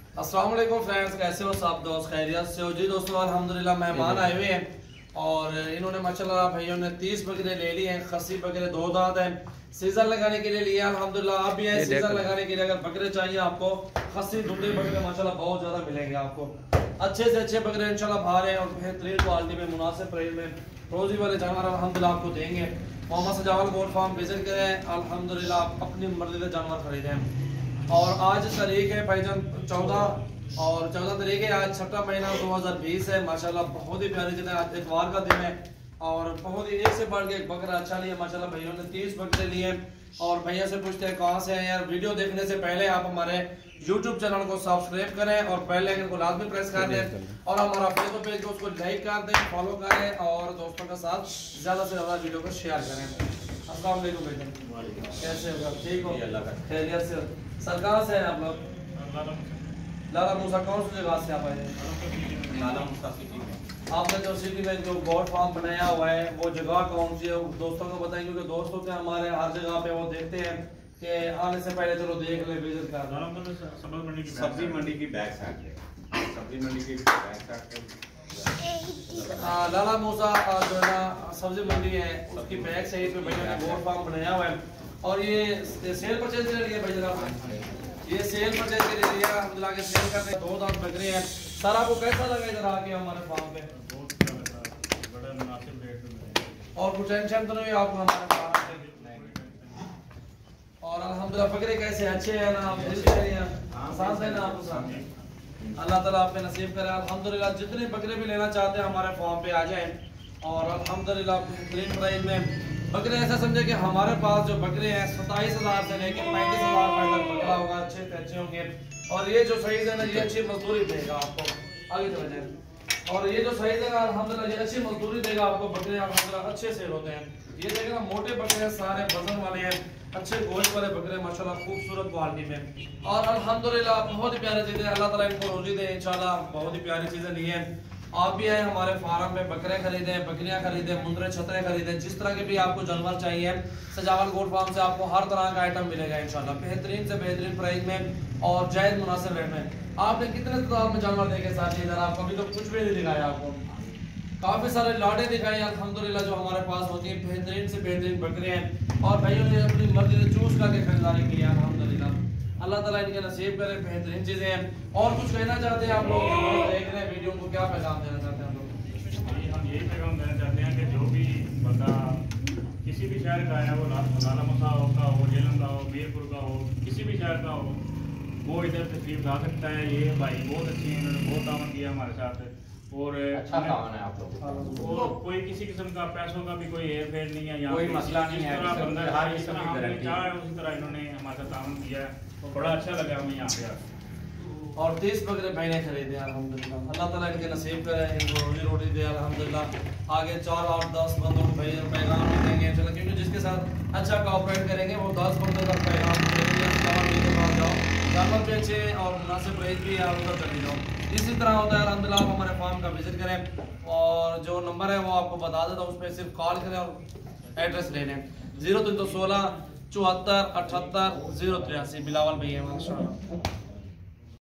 अस्सलाम वालेकुम फ्रेंड्स, कैसे हो सब दोस्त? खैरियत से हो जी दोस्तों? अल्हम्दुलिल्लाह मेहमान आए हुए हैं और इन्होंने माशाल्लाह भाइयों ने 30 बकरे ले लिए हैं। खस्सी बकरे 2 दांत हैं, सीजन लगाने के लिए लिया। अल्हम्दुलिल्लाह आप भी आए सीजन लगाने के लिए। अगर बकरे चाहिए आपको खस्सी दुबले बकरे माशाल्लाह बहुत ज़्यादा मिलेंगे आपको। अच्छे से अच्छे बकरे इंशाल्लाह बाहर हैं और बेहतरीन क्वालिटी में मुनासिब प्राइस में रोजी वाले जानवर अल्हम्दुलिल्लाह आपको देंगे। मोहम्मद सजावल गोल्ड फार्म विजिट करें, अल्हम्दुलिल्लाह आप अपनी मर्जी से जानवर खरीदें। और आज तारीख है भाईजान 14 और 14 तारीख है आज, 6वां महीना 2020 है। माशाल्लाह बहुत ही प्यारी दिन है, आज इतवार का दिन है और बहुत ही एक से बढ़ के एक बकरा अच्छा लिया माशाल्लाह। भाइयों ने 30 बकरे लिए और भैया से पूछते हैं कहाँ से हैं यार। वीडियो देखने से पहले आप हमारे YouTube चैनल को सब्सक्राइब करें और बेल आइकन को लाजमी प्रेस कर दें और हमारा फेसबुक पेज को उसको लाइक कर दें, फॉलो करें और दोस्तों के साथ ज़्यादा से ज़्यादा वीडियो को शेयर करें। अस्सलाम वालेकुम भाईजान, कैसे हो? ठीक हो? खैरियत से हो? सर कहाँ से हैं आप लोग? लाला मूसा। कौन सी जगह से आप आए हैं? लाला मूसा सिटी में। आपने जो सिटी में जो गोट फार्म बनाया हुआ है वो जगह कौन सी है? दोस्तों को बताएं क्योंकि दोस्त होते हैं हमारे हर जगह पे, वो देखते हैं कि आने से पहले चलो देख ले, विजिट कर। सब्जी मंडी की बैक साइड है। सब्जी मंडी की बैक साइड पे लाला मूसा जो है ना सब्जी मंडी है उसकी बैक साइड पे भैया ने गोट फार्म बनाया हुआ है। और ये सेल परचेज के लिए भैया आपने ये सेल परचेज के लिए लिया अल्हम्दुलिल्लाह के सेल करने 2 दांत बकरे हैं। सर आपको कैसा लगा इधर आके हमारे फार्म पे? बड़ा मुनासिब रेट में और कुछ टेंशन तो नहीं आपको हमारे फार्म पे? और अल्हम्दुलिल्लाह बकरे कैसे अच्छे हैं ना? आप दिल से हैं, आसान है ना आपको? साथ अल्लाह ताला आप पे नसीब करे। अल्हम्दुलिल्लाह जितने बकरे भी लेना चाहते हैं हमारे फार्म पे आ जाएं और अल्हम्दुलिल्लाह बेहतरीन प्राइस में बकरे। ऐसा समझे कि हमारे पास जो बकरे हैं 27,000 से लेकर 35,000 तक बकरा होगा, अच्छे से अच्छे होंगे। और ये जो साइज है ना ये अच्छी मजदूरी देगा आपको। आगे चले जाए। और ये जो साइज है ना अल्हम्दुलिल्लाह ये अच्छी मजदूरी देगा आपको। बकरे अल्हम्दुलिल्लाह अच्छे सेल होते हैं। ये देखें ना मोटे बकरे हैं, सारे वजन वाले हैं, अच्छे गोश्त वाले बकरे माशाल्लाह खूबसूरत क्वालिटी में। और अल्हम्दुलिल्लाह बहुत ही प्यारी चीजें, अल्लाह ताला इनको रोजी दे इंशाल्लाह। बहुत ही प्यारी चीजें ली हैं। आप भी आए हमारे फार्म में, बकरे खरीदें, बकरियां खरीदें, मुंदरे छतरे खरीदें, जिस तरह के भी आपको जानवर चाहिए सजावल गोट फार्म से आपको हर तरह का आइटम मिलेगा इंशाल्लाह बेहतरीन से बेहतरीन प्राइस में और जायज मुनासिब रेट में। आपने कितने तादाद में जानवर देखे साथी? इधर आपको अभी तो कुछ भी नहीं दिखाया आपको, काफी सारे लाडे दिखाए अल्हम्दुलिल्लाह जो हमारे पास होती है। बेहतरीन से बेहतरीन बकरे हैं और भाइयों ने अपनी मर्जी से चूज करके खरीदारी की है अल्हम्दुलिल्लाह। अल्लाह ताला इनके नसीब करे बेहतरीन चीजें हैं। और कुछ कहना चाहते हैं आप लोग देख रहे हैं वीडियो को, क्या पैगाम देना चाहते हैं आप लोग? हम यही पैगाम देना चाहते हैं कि जो भी बंदा किसी भी शहर का है, वो लाला मूसा का हो, जेलम का हो, मीरपुर का हो, किसी भी शहर का हो, वो इधर तशरीफ ला सकता है। ये भाई बहुत अच्छी हैं, उन्होंने बहुत तावन किया हमारे साथ और अच्छा तावन है आप लोगों और कोई किसी किस्म का पैसों का भी कोई हेर फेर नहीं है, यहाँ कोई मसला नहीं है, बंदा हर किस्म की गारंटी चाहे उसी तरह इन्होंने हमारे साथ तावन किया है। तो बड़ा अच्छा लगा हमें यहाँ पे आकर। और 30 बकरे भाई ने खरीदे अल्हम्दुलिल्लाह। अल्लाह ताला इनके नसीब करे, इनको रोजी रोटी दे अल्हम्दुलिल्लाह। आगे 4 और 10 बंदों को भाई पैगाम भी देंगे इंशाल्लाह, क्योंकि जिसके साथ अच्छा कोऑपरेट करेंगे वो 10 बंदों का पैगाम देंगे। जाओ जानवर भी अच्छे और मुनासिब रेट भी है, उधर चले जाओ। इसी तरह होता है अल्हम्दुलिल्लाह। आप हमारे फार्म का विजिट करें और जो नंबर है वो आपको बता देता हूँ, उस पर सिर्फ कॉल करें और एड्रेस ले लें। 0316 74 78 083 बिलावल भैया माशाल्लाह।